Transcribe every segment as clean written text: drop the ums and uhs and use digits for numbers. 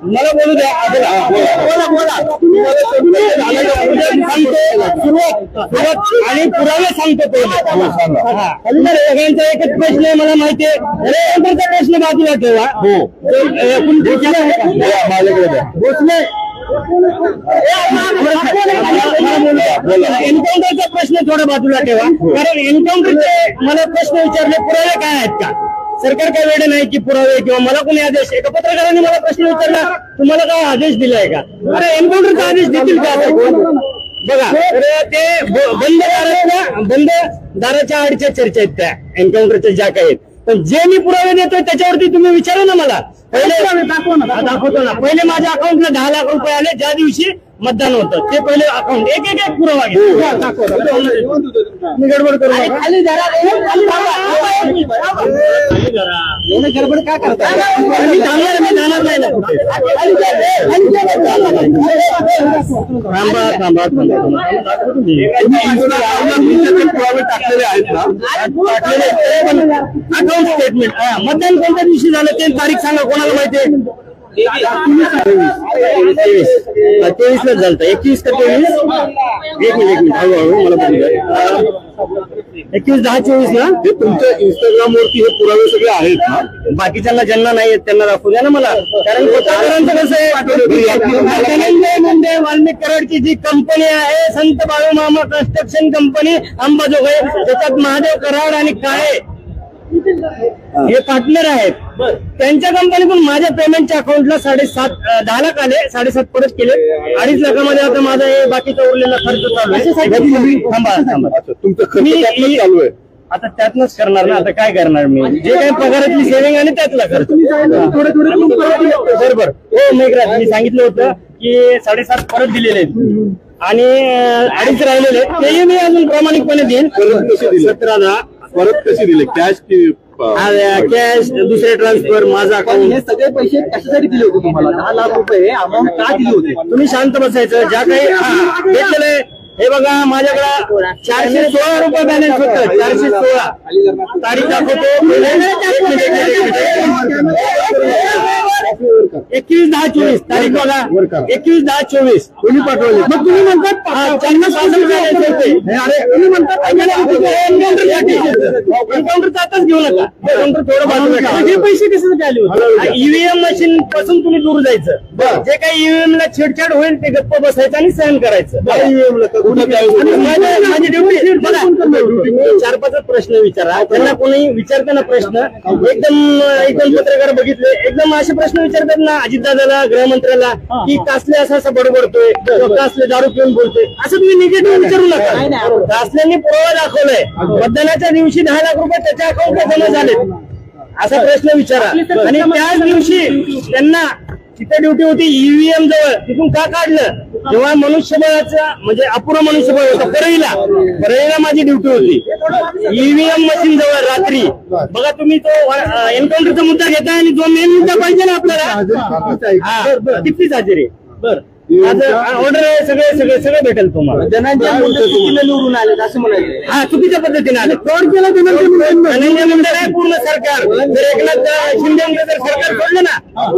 मला बोलू द्या. आणि पुरावे सांगतो सगळ्यांचा एकच प्रश्न आहे. मला माहिती आहे एन्काउंटरचा प्रश्न बाजूला ठेवा. भोसले एन्काउंटरचा प्रश्न थोडा बाजूला ठेवा. कारण एन्काउंटरचे मला प्रश्न विचारले पुरावे काय आहेत का? सरकार काय वेळ नाही की पुरावे किंवा मला कोणी आदेश. एका पत्रकाराने मला प्रश्न विचारला तुम्हाला काय आदेश दिलाय का? अरे एन्काउंटरचा आदेश देतील का? बघा ते बंद दाराच्या आडच्या चर्चा आहेत त्या एन्काउंटरच्या ज्या काही आहेत. पण जे मी पुरावे देतोय त्याच्यावरती तुम्ही विचारा ना मला. पहिले दाखवतो ना. पहिले माझ्या अकाउंटला 10 लाख रुपये आले ज्या दिवशी मतदान होतं. ते पहिले अकाउंट एक पुरावा घे. मी गडबड करू गडबड का करता? मी जाणार नाही ना. पुरावे टाकलेले आहेत ना अकाउंट स्टेटमेंट. मतदान कोणत्या दिवशी झालं ते तारीख सांगा कोणाला माहितीये? 23 ला झालं. 21 का 23? एक मिनिट हळूहळू मला बघू द्या. 21/10/24 ना. हे तुमच्या इंस्टाग्राम वरती हे पुरावे सगळे आहेत ना? बाकीच्यांना ज्यांना नाही आहेत त्यांना दाखवू द्या ना मला. कारण पत्रकारांचं कसं आहे वाल्मिक कराडची जी कंपनी आहे संत बाळूमामा कन्स्ट्रक्शन कंपनी अंबाजोगाई त्याच्यात महादेव कराड आणि काळे हे पार्टनर आहेत. त्यांच्या कंपनीतून माझ्या पेमेंटच्या अकाउंटला 10 लाख आले. 7.5 परत केले. 2.5 लाखामध्ये आता माझा हे बाकीचा उरलेला खर्च चालू आहे. तुमचं खर्च चालू आहे आता त्यातनच करणार ना. आता काय करणार मी? जे काही पगारातली सेव्हिंग आणि त्यातला खर्च बरोबर. हो मेघराज मी सांगितलं होतं की 7.5 परत दिलेले आहेत आणि 2.5 राहिलेले तेही मी अजून प्रामाणिकपणे देईन. 17 परत कशी दिले? कॅश की कॅश दुसरे ट्रान्सफर माझा अकाउंट? हे सगळे पैसे कशासाठी दिले होते तुम्हाला? 10 लाख रुपये अमाऊंट का दिली होती? तुम्ही शांत बसायचं. ज्या काही घेतलेलं हे बघा माझ्याकडे 416 रुपये बॅलन्स होतं. 416 तारीख दाखवतो. 21/10/24 तारीख बघा. 21/10/24 तुम्ही पाठवले. मग तुम्ही म्हणतात तुम्ही म्हणतात एन्काउंटरचा आताच घेऊ नका. एन्काउंटर थोडं बाजूला. हे पैसे कशासाठी आले होते? ईव्हीएम मशीन पासून तुम्ही दूर जायचं. जे काही ईव्हीएम ला छेडछाड होईल ते गप्प बसायचं आणि सहन करायचं. माझी ड्युटी 4-5 प्रश्न विचारा. त्यांना कोणी विचारताना प्रश्न एकदम पत्रकार बघितले एकदम असे प्रश्न विचारतात ना अजितदादाला गृहमंत्र्याला की कासले असं बडबडतोय कासले दारू पिऊन बोलतोय असं तुम्ही निगेटिव्ह विचारू नका. कासल्यांनी पुरावा दाखवलाय. मतदानाच्या दिवशी 10 लाख रुपये त्याच्या अकाउंटला जमा झालेत असा प्रश्न विचारा. आणि त्याच दिवशी त्यांना तिथे ड्युटी होती ईव्हीएम जवळ. तिथून का काढलं? जेव्हा मनुष्यबळाचा म्हणजे अपुरं मनुष्यबळ होतं परळीला माझी ड्युटी होती. ईव्हीएम मशीन जवळ रात्री बघा तुम्ही तो एन्काउंटरचा मुद्दा घेताय आणि जो मेन मुद्दा पाहिजे ना आपल्याला कितीच हजेरी. बरं ऑर्डर आहे सगळे भेटेल तुम्हाला. निवडून आले असं म्हणायचं. हा चुकीच्या पद्धतीने आले. फ्रॉड केला धनंजय मुंडे आहे पूर्ण सरकार. जर एकनाथ शिंदे जर सरकार सोडलं ना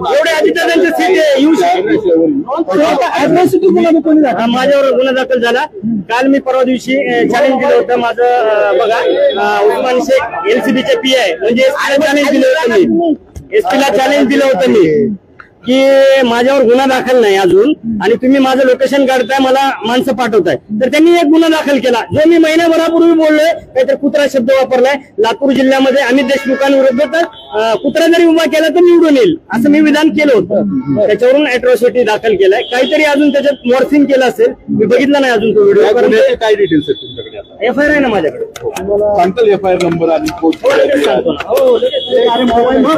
एवढे अजितदादांचे सीट येऊ शकते. माझ्यावर गुन्हा दाखल झाला. काल मी परवा दिवशी चॅलेंज दिलं होतं माझं बघा उस्मान शेख एलसीबीचे पीआय म्हणजे चॅलेंज दिलं होतं मी. एसपीला चॅलेंज दिलं होतं मी की माझ्यावर गुन्हा दाखल नाही अजून आणि तुम्ही माझं लोकेशन काढताय मला माणसं पाठवताय. तर त्यांनी एक गुन्हा दाखल केला जो मी महिन्याभरापूर्वी बोललोय. काहीतरी कुत्रा शब्द वापरलाय. लातूर जिल्ह्यामध्ये अमित देशमुखांविरुद्ध तर कुत्रा जरी उभा केला तर निवडून येईल असं मी विधान केलं होतं. त्याच्यावरून अॅट्रॉसिटी दाखल केलाय. काहीतरी अजून त्याच्यात मॉर्फिंग केलं असेल. मी बघितला नाही अजून तो व्हिडिओ. काय डिटेल्स आहेत तुमच्याकडे? एफआयआर आहे ना माझ्याकडे. सांगताल एफआयआर नंबर आणि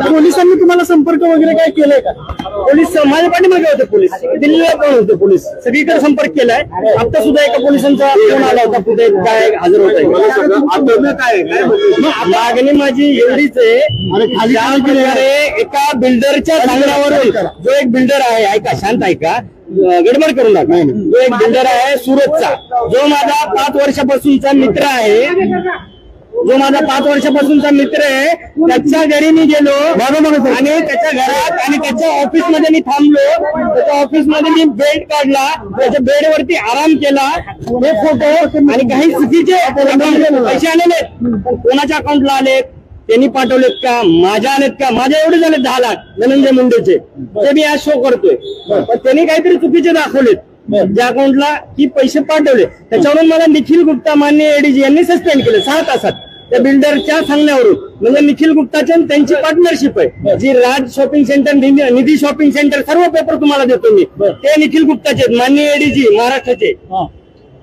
पोलिसांनी तुम्हाला संपर्क वगैरे काय केलाय का? पोलीस माझ्या पाठीमागे होते, पोलीस दिल्लीला पण होते, पोलीस सगळीकडे संपर्क केलाय. आता सुद्धा एका पोलिसांचा फोन आला होता, कुठे काय हजर होत आहे. मागणी माझी एवढीच आहे, ज्या प्रकारे एका बिल्डरच्या सांगण्यावरून, जो एक बिल्डर आहे, ऐका शांत ऐका, गडबड करू नका, जो एक बिल्डर आहे सुरतचा, जो माझा 5 वर्षापासूनचा मित्र आहे, जो माझा 5 वर्षापासूनचा मित्र आहे, त्याच्या घरी मी गेलो आणि त्याच्या घरात आणि त्याच्या ऑफिस मध्ये मी थांबलो. त्याच्या ऑफिस मध्ये मी बेड काढला, त्याच्या बेडवरती आराम केला. हे फोटो आणि काही चुकीचे पैसे आलेले, पण कोणाच्या अकाउंटला आलेत, त्यांनी पाठवलेत का, माझ्या आलेत का, माझ्या एवढे झाले 10 लाख धनंजय मुंडेचे, ते मी आज शो करतोय. पण त्यांनी काहीतरी चुकीचे दाखवलेत ज्या अकाउंटला की पैसे पाठवले. त्याच्यावरून मला निखिल गुप्ता माननीय एडीजी यांनी सस्पेंड केलं 6 तासात, त्या बिल्डरच्या सांगण्यावरून. म्हणजे निखिल गुप्ताच्या त्यांची पार्टनरशिप आहे, जी राज शॉपिंग सेंटर, निधी शॉपिंग सेंटर, सर्व पेपर तुम्हाला देतो मी, ते निखिल गुप्ताचे माननीय एडीजी महाराष्ट्राचे.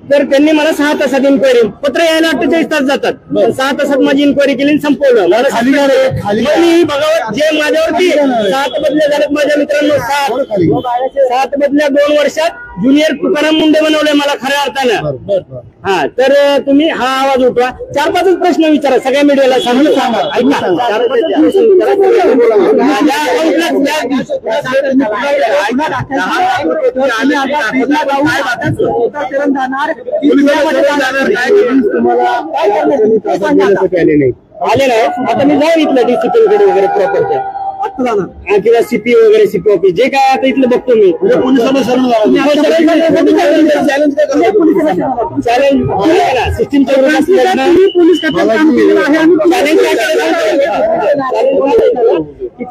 तर त्यांनी मला 6 तासात इन्क्वायरी, पत्र यायला 48 तास जातात, 6 तासात माझी इन्क्वायरी केली, संपवलं. मला बघावं जे माझ्यावरती 7 बदल्या झालेत माझ्या मित्रांनो, 7 बदल्या 2 वर्षात ज्युनियर तुकाराम मुंडे बनवले मला खऱ्या अर्थानं. हा, तर तुम्ही हा आवाज उठवा, 4-5 प्रश्न विचारा सगळ्या मीडियाला, सांगू ऐका, 4-5 प्रश्न आले नाही. आता मी जाऊन इथलं डिसिप्लिन कडे वगैरे प्रॉपरच्या किंवा सीपी वगैरे, सीपी ऑफिस जे काय आता इथलं बघतो मी,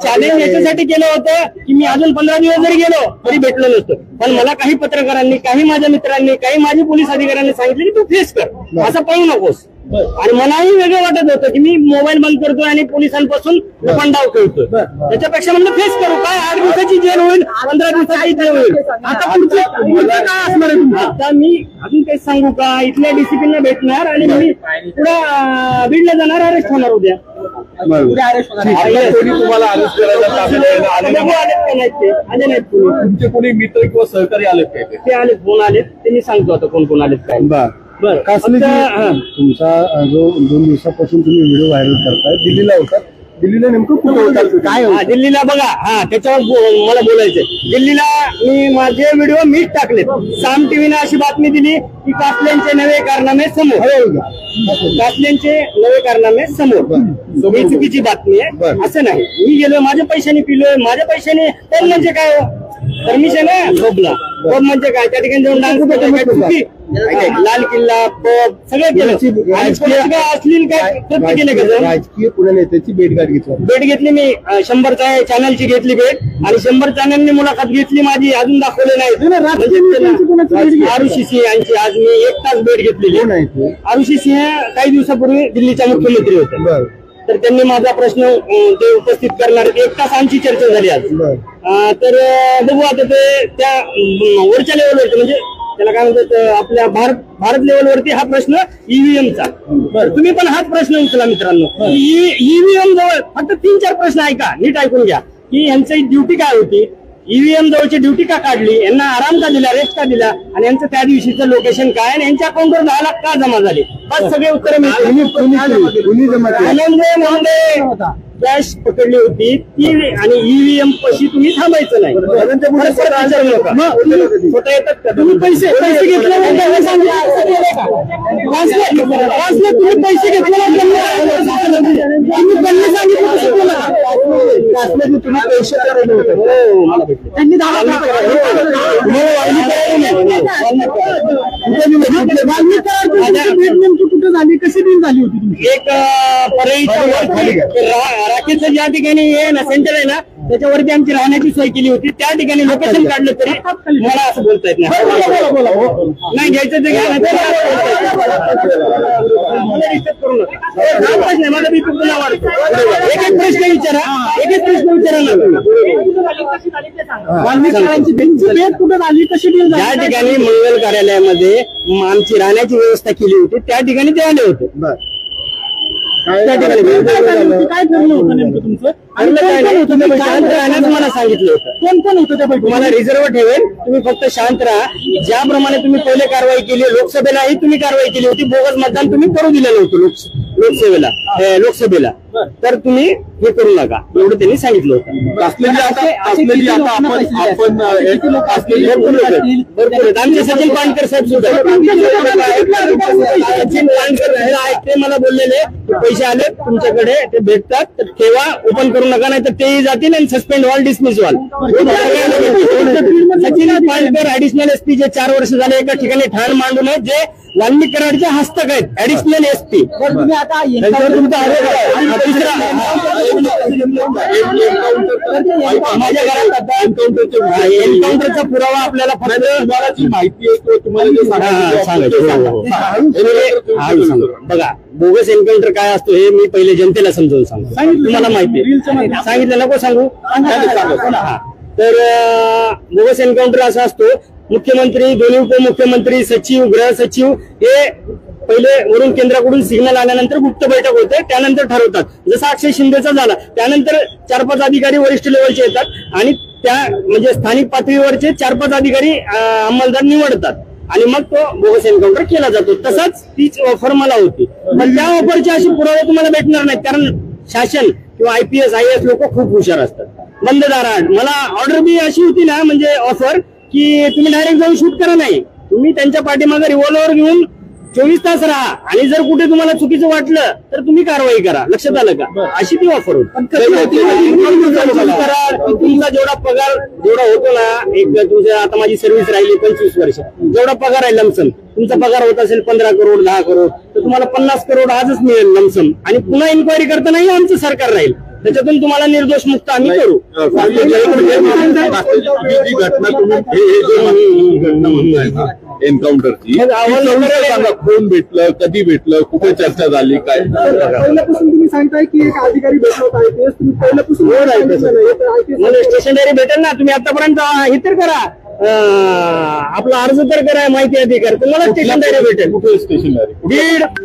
चॅलेंज याच्यासाठी केलं होतं की मी अजून 15 दिवस जरी गेलो तरी भेटलो नसतो. पण मला काही पत्रकारांनी, काही माझ्या मित्रांनी, काही माझी पोलीस अधिकाऱ्यांनी सांगितलं की तू फेस कर, असं पळू नकोस. आणि मलाही वेगळं वाटत होतं की मी मोबाईल बंद करतोय आणि पोलिसांपासून लपंडाव खेळतोय. त्याच्यापेक्षा म्हणलं फेस करू, काय 8 दिवसाची जेल होईल, 15 दिवसाची जेल होईल. आता पुढचं काय असणार आहे? आता मी अजून काही सांगू का, इथल्या डीसीपींना भेटणार आणि मी पुढे बीडला जाणार, अरेस्ट होणार उद्या. तुम्हाला अरेस्ट करायला आले नाहीत तुमचे कोणी मित्र किंवा सहकारी आलेत काय? ते आलेत, फोन आलेत, ते मी सांगतो आता कोण कोण आलेत काय. तुमचा जो 2 दिवसापासून तुम्ही व्हिडिओ व्हायरल करताय, दिल्लीला होता, दिल्लीला नेमकं कुठं होतं काय? दिल्लीला बघा, हा त्याच्यावर मला बोलायचंय. दिल्लीला मी माझे व्हिडिओ मीच टाकलेत. साम टीव्हीने अशी बातमी दिली की कासल्यांचे नवे कारनामे समोर, कासल्यांचे नवे कारनामे समोर, ही चुकीची बातमी आहे. असं नाही, मी गेलोय माझ्या पैशाने, पिलोय माझ्या पैशाने. पण म्हणजे काय, परमिशन आहे पबला, पब म्हणजे काय, त्या ठिकाणी जाऊन डान्स करतो, चुकी. लाल किल्ला, पब सगळं केलं. अश्लील काय कृत्य केले का? राजकीय पुणे नेत्याची भेट घेतली मी, 100 चॅनलची घेतली भेट, आणि 100 चॅनलनी मुलाखत घेतली माझी, अजून दाखवले नाही. आरुषी सिंह यांची आज मी 1 तास भेट घेतलेली. आरुषी सिंह काही दिवसापूर्वी दिल्लीच्या मुख्यमंत्री होते, तर त्यांनी माझा प्रश्न ते उपस्थित करणार. 1 तास आमची चर्चा झाली आज. तर बघू आता ते त्या वरच्या लेवलवरती, म्हणजे त्याला काय म्हणतात, आपल्या भारत लेवलवरती हा प्रश्न ईव्हीएमचा. तुम्ही पण हाच प्रश्न उचला मित्रांनो. ईव्हीएम जवळ फक्त 3-4 प्रश्न ऐका, नीट ऐकून घ्या की यांची ड्युटी काय होती, ईव्हीएम जवळची ड्युटी का काढली, यांना आराम का दिला, रेस्ट का दिला, आणि यांचं त्या दिवशीचं लोकेशन काय, आणि यांच्या अकाउंटवर 10 लाख का जमा झाले, बस सगळे उत्तर मिळते. कॅश पकडली होती ती, आणि ईव्हीएम पशी तुम्ही थांबायचं नाही. स्वतः येतात का तुम्ही? पैसे घेतले, तुम्ही पैसे घेतले, तुम्ही पैसे करायला होते, त्यांनी 10 लाख कुठे झाली, कशी डील झाली होती? एक परळीच्या राकेशचं ज्या ठिकाणी आहे ना सेंटर आहे ना, त्याच्यावरती आमची राहण्याची सोय केली होती. त्या ठिकाणी लोकेशन काढलं तरी मला असं बोलता येत नाही. घ्यायचं ते घ्या, माझा बीपी पुन्हा वाढतो. एक प्रश्न विचारा, एक प्रश्न विचारा ना. भेट कुठं झाली, कशी डील? ज्या ठिकाणी मंगल कार्यालयामध्ये आमची राहण्याची व्यवस्था केली होती त्या ठिकाणी ते आले होते. त्या ठिकाणी काय ठरलं होतं नेमकं तुमचं आणि काय नाही, तुम्ही शांत राहण्याचं मला सांगितलं होतं. कोण कोण होतं त्या पैकी? तुम्हाला रिझर्व्ह ठेवेल, तुम्ही फक्त शांत राहा. ज्याप्रमाणे तुम्ही पहिले कारवाई केली, लोकसभेलाही तुम्ही कारवाई केली होती, बोगस मतदान तुम्ही करू दिलेलं होतं लोकसभेला, तर तुम्ही हे करू नका एवढं त्यांनी सांगितलं होतं. भरपूर आहेत. आमचे सचिन पानकर साहेब सुद्धा सचिन पानकर ते मला बोललेले पैसे आले तुमच्याकडे, ते भेटतात तर ठेवा, ओपन करू नका, नाही तर तेही जातील आणि सस्पेंड व्हाल, डिसमिस व्हाल. सचिन पानकर ऍडिशनल एसपी जे 4 वर्ष झाले एका ठिकाणी ठाण मांडून आहेत, जे वाल्मिक कराडचे हस्तक आहेत, ऍडिशनल एसपी. तुम्ही आता माझ्या घरात एन्काउंटरचा पुरावा आपल्याला फक्त तुम्हाला जी माहिती आहे किंवा तुम्हाला जे सांगायचं बघा, बोगस एन्काउंटर काय असतो हे मी पहिले जनतेला समजावून सांगतो. तुम्हाला माहिती आहे, सांगितलं नको सांगू. तर बोगस एन्काउंटर असा असतो, मुख्यमंत्री, दोन्ही उपमुख्यमंत्री, सचिव, गृह सचिव हे पहिले वरून केंद्राकडून सिग्नल आल्यानंतर गुप्त बैठक होते, त्यानंतर ठरवतात. जसा अक्षय शिंदेचा झाला, त्यानंतर 4-5 अधिकारी वरिष्ठ लेवलचे येतात आणि त्या म्हणजे स्थानिक पातळीवरचे 4-5 अधिकारी अंमलदार निवडतात आणि मग तो बोगस एन्काउंटर केला जातो. तसाच तीच ऑफर मला होती, पण त्या ऑफरचे असे पुरावे तुम्हाला भेटणार नाहीत, कारण शासन किंवा IPS IAS लोक खूप हुशार असतात. बंद दारात मला ऑर्डर बी अशी होती ना, म्हणजे ऑफर की तुम्ही डायरेक्ट जाऊन शूट करा, नाही तुम्ही त्यांच्या पाठीमागे रिव्हॉल्वर घेऊन 24 तास राहा आणि जर कुठे तुम्हाला चुकीचं वाटलं तर तुम्ही कारवाई करा. लक्षात आलं का? अशी ती ऑफर होती. तुमचा जेवढा पगार जेवढा होतो ना, एक तुमच्या आता माझी सर्व्हिस राहिली 25 वर्ष, जेवढा पगार आहे लमसम, तुमचा पगार होत असेल 15 करोड 10 करोड, तर तुम्हाला 50 करोड आजच मिळेल लमसम, आणि पुन्हा इन्क्वायरी करतानाही आमचं सरकार राहील, त्याच्यातून तुम्हाला निर्दोष मुक्त आम्ही करू. जी घटना तुम्ही एन्काउंटरची कोण भेटलं, कधी भेटलं, कुठे चर्चा झाली, काय पहिल्यापासून तुम्ही सांगताय की एक अधिकारी भेटला होता IPS, तुम्ही पहिल्यापासून स्टेशनरी भेटेल ना, तुम्ही आतापर्यंत हे तर करा, आपला अर्ज तर करा माहिती अधिकार, तुम्हाला स्टेशनरी भेटेल. कुठे स्टेशनरी?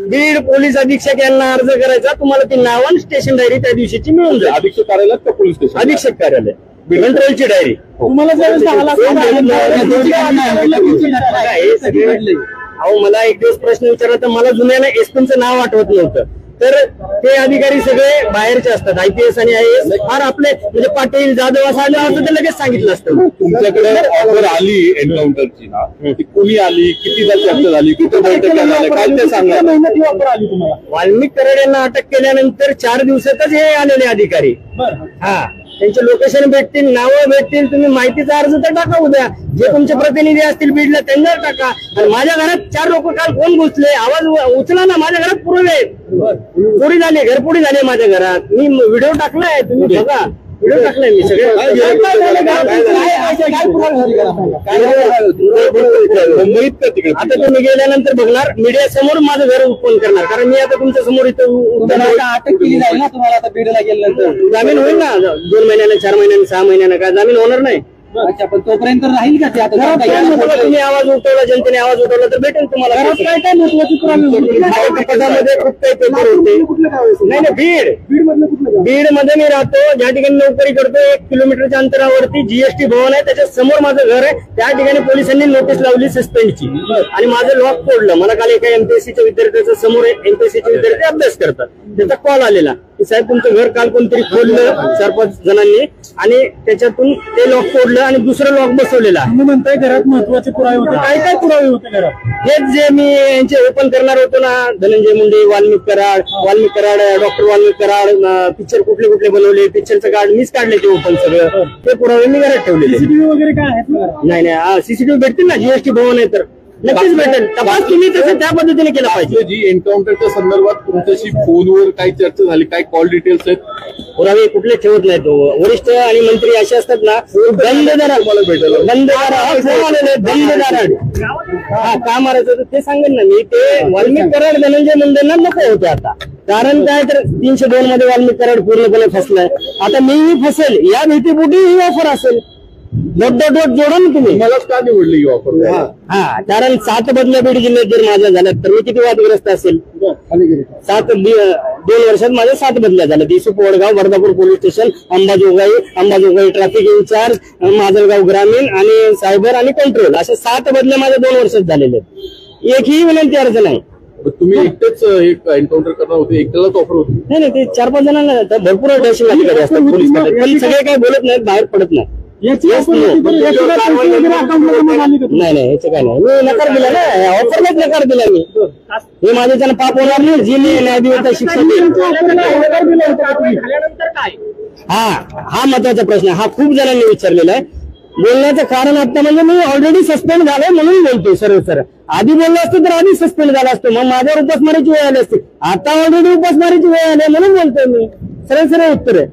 बीड पोलीस अधीक्षक यांना अर्ज करायचा, तुम्हाला ती नाव स्टेशन डायरी त्या दिवशीची मिळून जाईल. अधीक्षक कार्यालयात का पोलीस स्टेशन? अधीक्षक कार्यालय, कंट्रोलची डायरी. तुम्हाला अहो मला एक दिवस प्रश्न विचारला तर मला जुन्याला एसपीचं नाव आठवत नव्हतं, तर ते अधिकारी सगळे बाहेरचे असतात, IPS आणि IAS फार आपले म्हणजे पाटील जाधव असं आलं असं ते लगेच सांगितलं असतं. तुमच्याकडे ऑफर आली एन्काउंटरची ना, ती कोणी आली, कितीदा चर्चा झाली, कुठे बैठक झाल्या, काय ते सांगा. महिन्यात ही ऑफर आली तुम्हाला? वाल्मिक कराड यांना अटक केल्यानंतर 4 दिवसातच हे आलेले अधिकारी. हा, त्यांचे लोकेशन भेटतील, नावं भेटतील, तुम्ही माहितीचा अर्ज तर टाका उद्या, जे तुमचे प्रतिनिधी असतील बीडला त्यांना टाका. आणि माझ्या घरात 4 लोक काल कोण घुसले, आवाज उचला ना, माझ्या घरात पुरवले, चोरी झाली, घरपोडी झाली माझ्या घरात, मी व्हिडिओ टाकलाय, तुम्ही बघा, व्हिडिओ टाकलाय मी सगळे. आता तुम्ही गेल्यानंतर बघणार, मीडिया समोर माझं घर ओपन करणार, कारण मी आता तुमच्या समोर इथं अटक केली जाईल ना तुम्हाला आता बीडला गेल्यानंतर? जामीन होईल ना, 2 महिन्याने, 4 महिन्याने, 6 महिन्याने, काय जामीन होणार नाही. अच्छा, पण तोपर्यंत राहील का ते? आता तुम्ही आवाज उठवला, जनतेने आवाज उठवला तर भेटेल तुम्हाला. काय काय महत्वाची पदामध्ये खूप काही पेपर होते. नाही बीड मध्ये मी राहतो, ज्या ठिकाणी नोकरी करतो, 1 किलोमीटरच्या अंतरावरती GST भवन आहे, त्याच्या समोर माझं घर आहे. त्या ठिकाणी पोलिसांनी नोटीस लावली सस्पेंडची आणि माझं लॉक तोडलं. मला काल एका MPSCच्या विद्यार्थ्याच्या समोर MPSCचे विद्यार्थी अभ्यास करतात, त्याचा कॉल आलेला की साहेब तुमचं घर काल कोणतरी खोललं 4-5 जणांनी आणि त्याच्यातून ते लॉक तोडलं आणि दुसरं लॉक बसवलेलं. तुम्ही म्हणताय घरात महत्वाचे पुरावे होते, काय काय पुरावे होते घरात? हेच जे मी यांचे ओपन करणार होतो ना, धनंजय मुंडे, वाल्मिक कराड, डॉक्टर वाल्मिक कराड, पिक्चर कुठले कुठले बनवले, पिक्चरचं कार्ड मीच काढले ते ओपन, सगळं ते पुरावे मी घरात ठेवलेले. CCTV वगैरे काय आहेत? नाही CCTV भेटतील ना, GST भवन आहे तर नक्कीच भेटेल. तपास तुम्ही तसं त्या पद्धतीने केला पाहिजे. जी एन्काउंटरच्या संदर्भात तुमच्याशी फोनवर काही चर्चा झाली, काय कॉल डिटेल्स आहेत? पुरावे कुठले ठेवत नाहीत. वरिष्ठ आणि मंत्री असे असतात ना, बंद दारात हा का मारायचं ते सांगेन ना मी. ते वाल्मिक कराड धनंजय मुंडेंना नको होते आता, कारण काय तर 302 मध्ये वाल्मिक कराड पूर्णपणे फसलाय. आता मीही फसेल या भीतीपोटी ही ऑफर असेल. डोट जोडा ना तुम्ही. मलाच का निवडली ही ऑफर? हा, कारण 7 बदल्या बीड जिल्ह्यात जर माझ्या झाल्यात तर मी किती वादग्रस्त असेल. 2 वर्षात माझ्या 7 बदल्या झाल्या. दिसूप, Vadgaon, Vardhapur police station, Ambajogai traffic incharge, Majalgaon ग्रामीण आणि सायबर आणि कंट्रोल, अशा 7 बदल्या माझ्या 2 वर्षात झालेल्या आहेत. एकही विनंती अर्ज नाही. तुम्ही एकटेच एक एन्काउंटर करणार होते, एकट्यालाच ऑफर होती? नाही, ते 4-5 जणांना भरपूर तहसील अधिकारी असतात पोलीस खात्यात, पण सगळे काही बोलत नाहीत, बाहेर पडत नाही. नाही, याचं काय नाही. मी नकार दिला ना, ऑफरलाच नकार दिला मी. हे माझ्याच्यानं पाप होणार नाही, जी मी न्यायदेवता शिक्षा देईल. हा महत्वाचा प्रश्न, हा खूप जणांनी विचारलेला आहे. बोलण्याचं कारण आता म्हणजे मी ऑलरेडी सस्पेंड झालोय म्हणून बोलतोय सरळ. आधी बोललो असतो तर आधी सस्पेंड झाला असतो, मग माझ्यावर उपासमारीची वेळ आली असते. आता ऑलरेडी उपासमारीची वेळ आली म्हणून बोलतोय मी. सरळ उत्तर आहे.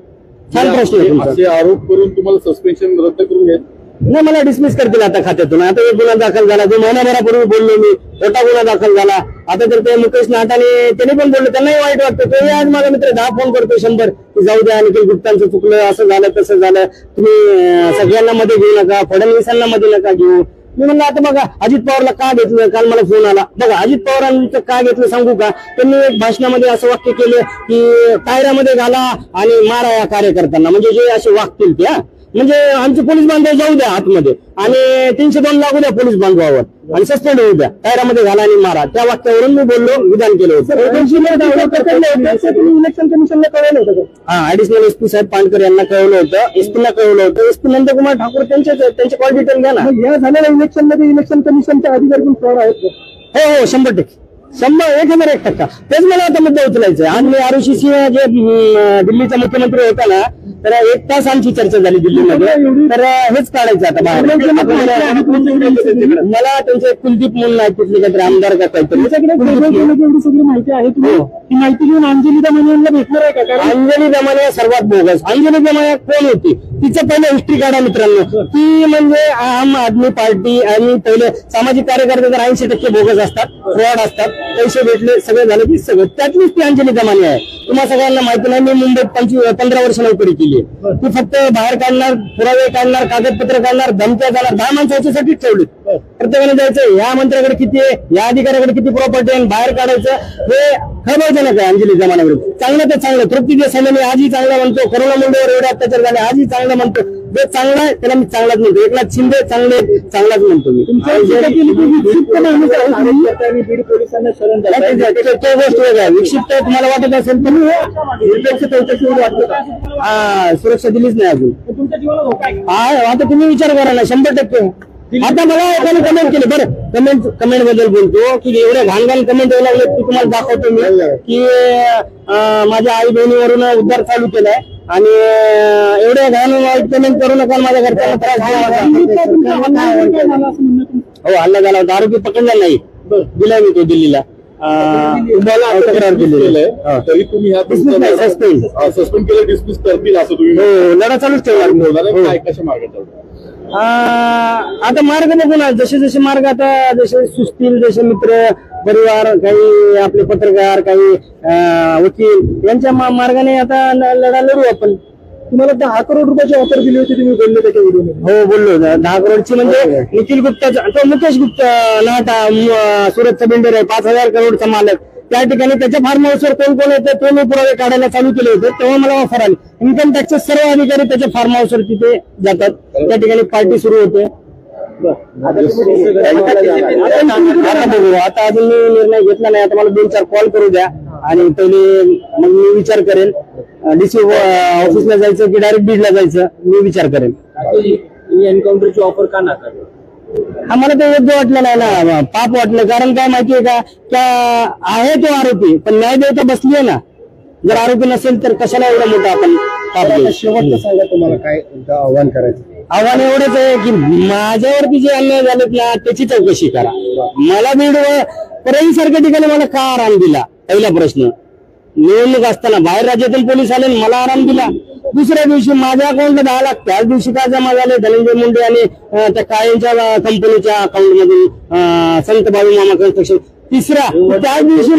छान प्रश्न आहे तुमचा. असे आरोप करून तुम्हाला सस्पेन्शन रद्द करून घ्या. नाही, मला डिसमिस करतील आता खात्यातून. आता एक गुन्हा दाखल झाला, जो महिनाभरापूर्वी बोललो मी, मोठा गुन्हा दाखल झाला. आता तर ते मुकेश नाटाने त्यांनी पण बोललो, त्यांनाही वाईट वाटतं. तो आज माझा मित्र 10 फोन करतो 100 की जाऊ द्या, निखिल गुप्तांचं चुकलं, असं झालं तसं झालं, तुम्ही सगळ्यांना मध्ये घेऊ नका, फडणवीसांना मध्ये नका घेऊ. मी म्हणलं आता बघा, अजित पवारला का घेतलं, काल मला फोन आला. बघा, अजित पवारांचं का घेतलं सांगू का? त्यांनी एक भाषणामध्ये असं वाक्य केलं की कायद्यामध्ये घाला आणि मारा या कार्यकर्त्यांना, म्हणजे जे असे वागतील त्या, म्हणजे आमचे पोलीस बांधव जाऊ द्या आतमध्ये आणि 302 लागू द्या पोलीस बांधवावर आणि सस्पेंड होऊ द्या, कायद्यामध्ये घाला आणि मारा. त्या वाक्यावरून मी बोललो, विधान केलं होतं. इलेक्शन कमिशनला कळवलं होतं का? हा, ऍडिशनल एसपी साहेब पानकर यांना कळवलं होतं, एसपीला कळवलं होतं. एसपी नंदकुमार ठाकूर त्यांचे कॉल डिटेल घ्या ना. या झालेल्या इलेक्शन मध्ये इलेक्शन कमिशनचे अधिकारी पण फ्रॉड आहेत का? हो, 100%. 1001% तेच मला आता मुद्दा उचलायचा आहे. आज मी आरुषी सिंह जे दिल्लीचा मुख्यमंत्री होता ना, तर 1 तास आमची चर्चा झाली दिल्लीमध्ये. तर हेच काढायचं आता बाहेर. मला त्यांचे कुलदीप म्हणून आहे, तिथले काहीतरी आमदार का काहीतरी. एवढी सगळी माहिती आहे, तुम्ही ती माहिती घेऊन अंजली दमाने यांना भेटणार आहे का? कारण अंजली दमाने सर्वात बोगस. अंजली दमाने कोण होती? तिचं पहिलं हिस्ट्री काढा मित्रांनो. ती म्हणजे आम आदमी पार्टी आणि पहिले सामाजिक कार्यकर्ते तर 80% बोगस असतात, फ्रॉड असतात, पैसे भेटले सगळं झालं की सगळं. त्यातलीच ती अंजली दमाने आहे. तुम्हाला सगळ्यांना माहिती नाही, मी मुंबईत 15 वर्ष नोकरी केली. ती फक्त बाहेर काढणार, पुरावे काढणार, कागदपत्र काढणार, धमक्या जाणार, 10 माणसं याच्यासाठीच ठेवली. प्रत्येकाने जायचं, या मंत्र्याकडे किती आहे, या अधिकाऱ्याकडे किती प्रॉपर्टी आहे, बाहेर काढायचं. हे खबरजनक आहे अंजली दमानाविरुद्ध. चांगलं ते चांगलं, तृप्ती देसाईने आजही चांगला म्हणतो, करुणा मुंडेवर एवढे अत्याचार झाले आजही चांगलं म्हणतो. जे चांगला आहे त्याला मी चांगलाच म्हणतो. एकनाथ शिंदे चांगलाच म्हणतो मी. बीड पोलिसांना शरण तो गोष्ट वेगळा. विक्षिप्त तुम्हाला वाटत असेल तर निरपेक्ष चौकशीवर वाटतं का? सुरक्षा दिलीच नाही अजून. तुमच्या जीवाला धोका आहे का? आता तुम्ही विचार करा ना, 100%. आता मला एकाने कमेंट केली, बरं कमेंट बद्दल बोलतो की एवढ्या घाण कमेंट यायला लागले की तुम्हाला दाखवतो मी की माझ्या आई बहिणीवरून उद्धार चालू केलाय आणि एवढ्या घाण वाईट कमेंट करू नका, माझ्या घरच्यांना त्रास हो, हल्ला झाला होता. आरोपी पकडला नाही, दिलाय मी तो दिल्लीला. तक्रार दिलेली आहे. तरी तुम्ही सस्पेंड केलं, डिसमिस करतील असं तुम्ही लढा चालूच ठेवला. काय कशा मार्गात? आता मार्ग बघू ना, जसे मार्ग आता जसे सुचतील, जसे मित्र परिवार, काही आपले पत्रकार, काही वकील यांच्या मार्गाने आता लढा लढू आपण. तुम्हाला 10 करोड रुपयाची ऑफर दिली होती, तुम्ही बोलले त्याच्या व्हिडिओमध्ये. हो, बोललो 10 करोडची. म्हणजे निखिल गुप्ताचा, तो मुकेश गुप्ता नाटा सुरतचा बिल्डर आहे, 5000 करोडचा मालक. त्या ठिकाणी त्याच्या फार्म हाऊसवर कोण येतं तो मी पुरावे काढायला चालू केले होते, तेव्हा मला ऑफर आली. इन्कम टॅक्सचे सर्व अधिकारी त्याच्या फार्म हाऊसवर तिथे जातात, त्या ठिकाणी पार्टी सुरू होते. आता बघू, आता अजून मी निर्णय घेतला नाही. आता मला 2-4 कॉल करू द्या आणि पहिले मग मी विचार करेन डीसी ऑफिसला जायचं की डायरेक्ट बीडला जायचं, मी विचार करेन. एन्काउंटरची ऑफर का नाकारली? आम्हाला ते योग्य वाटलं नाही ना, पाप वाटलं. कारण काय माहितीये का, आहे तो आरोपी पण न्याय देवता बसली आहे ना. जर आरोपी नसेल तर कशाला एवढा मोठा आपण पाप देऊ? शेवटचं सांगा, तुम्हाला काय आव्हान करायचं? आव्हान एवढंच आहे की माझ्यावरती जे अन्याय झालेत ना त्याची चौकशी करा. मला बीड परळी सारख्या ठिकाणी मला का आराम दिला? पहिला प्रश्न. निवडणूक असताना बाहेर राज्यातून पोलीस आले, मला आराम दिला. दुसऱ्या दिवशी माझ्या अकाउंटला 10 लाख त्याच दिवशी का जमा झाले? धनंजय मुंडे आणि त्या काळेंच्या कंपनीच्या अकाउंट मधून, संत बाबू मामा कन्स्ट्रक्शन. तिसरा, त्याच दिवशी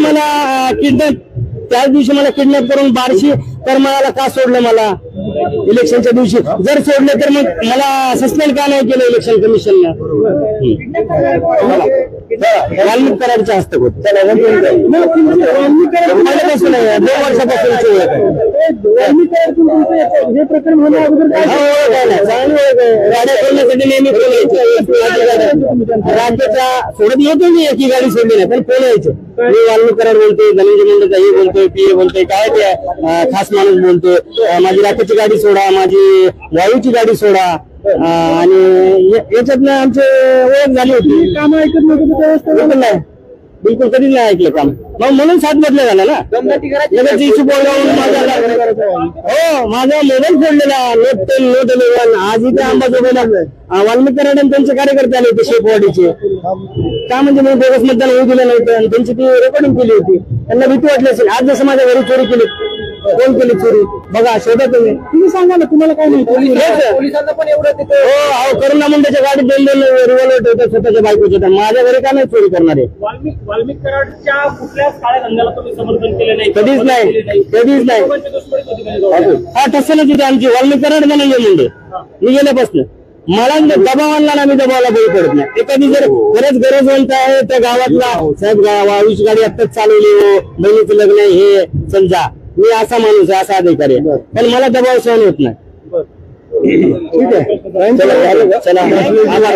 मला किडनॅप करून 1200 करमाळ्याला का सोडलं मला? इलेक्शनच्या दिवशी जर सोडले तर मग मला सस्पेंड का नाही केलं इलेक्शन कमिशननं? वाल्मिक कराडच्या हस्तक होत. पहिल्यापासून आहे, 2 वर्षापासूनची ओळख आहे. हे प्रकरण होण्या अगोदर काय हा, ओळख आहे ना, चांगली ओळख आहे. गाड्या सोडण्यासाठी नेहमी फोन यायचे. राज्याच्या सोडत येतो मी, एकी गाडी सोडली नाही पण फोन यायचे. मी वाल्मिक कराड बोलतोय, धनंजय मुंडेचा हे बोलतोय, पीए बोलतोय, काय ते खास माणूस बोलतोय, माझी राखेची गाडी सोडा, माझी वायूची गाडी सोडा. आणि याच्यातनं आमची ओळख झाली होती. काम ऐकत नव्हतं बिलकुल नाही, बिलकुल कधीच नाही ऐकलं काम. मग म्हणून 7 बदल्या झाला ना. लगेच इशू बोलवून हो, माझा मोबाईल फोडलेला, नोट 10, नोट 11. आज इथे अंबाजोगाईला वाल्मिक कराड आणि त्यांचे कार्यकर्ते आले होते शेपवाडीचे. का म्हणजे मी बोगस मतदान होऊ दिलं नव्हतं आणि त्यांची ती रेकॉर्डिंग केली होती. त्यांना भीती वाटली असेल. आज जसं माझ्या घरी चोरी केली, कोण केली चोरी बघा, शोधा तुम्ही सांगा ना, तुम्हाला काय नाही. पोलिसांना पण एवढं तिथे हो, करुणा मुंडेच्या गाडीत 2 रिव्हॉल्वर ठेवतात स्वतःच्या बायकोच्या. तर माझ्या घरी का नाही चोरी करणार आहे? वाल्मिक कराडच्या कुठल्याच काळ्या धंद्याला तुम्ही समर्थन केलं नाही, कधीच नाही, कधीच नाही. हा, टसलच होती आमची. वाल्मिक कराड धनंजय मुंडे मी गेल्यापासून मला दबाव आणला ना, मी दबावाला बळी पडत नाही. एखादी जर खरंच गरजवंत आहे त्या गावातला साहेब, वायूची गाडी आत्ताच चालवली, हो बहिणीचं लग्न आहे, हे समजा मी असा माणूस आहे, असा अधिकारी आहे, पण मला दबाव सहन होत नाही. ठीक आहे, चला, आभार.